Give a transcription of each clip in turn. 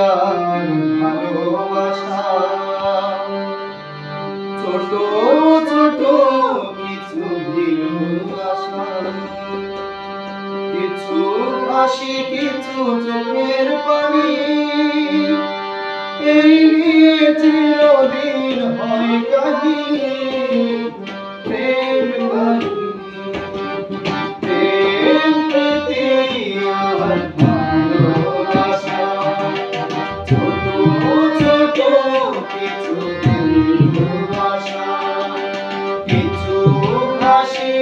আর ভালোবাসা ছোট ছোট কিছু ভালোবাসা কিছু হাসি কিছু চোখের পানি এই নিয়ে চিরদিন হয় কাহিনী প্রেম কাহিনী প্রেম প্রীতি আর ভালোবাসা ছোট ছোট কিছু ভালোবাসা কিছু হাসি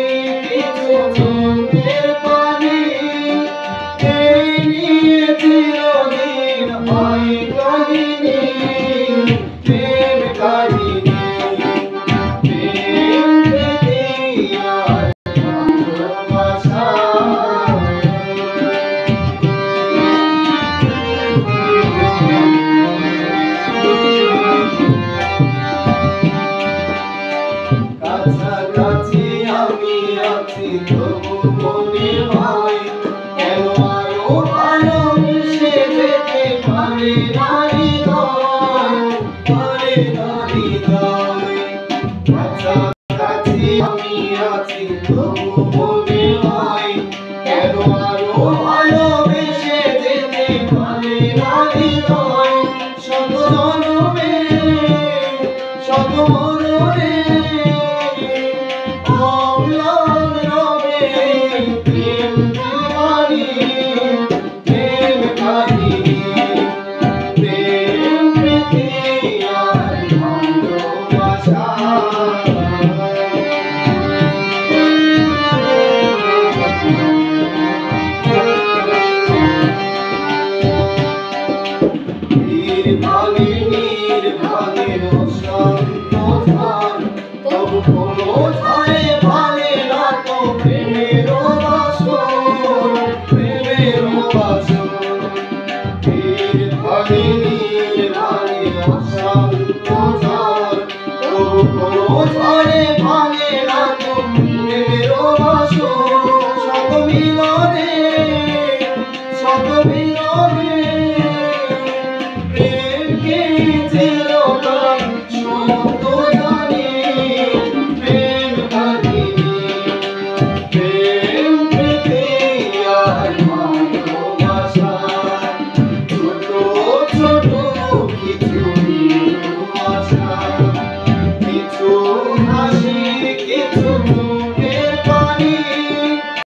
কিছু চোখের পানি এই নিয়ে চিরদিন হয় কাহিনী প্রেম কাহিনী প্রেম প্রীতি আর ভালোবাসা কাছাকাছি আমি আছি তবু মনে হয় কেন আরো ভালোবেসে যেতে পারে না হৃদয় পারে না হৃদয় কাছাকাছি আমি আছি তবু মনে হয় কেন আরো ভালো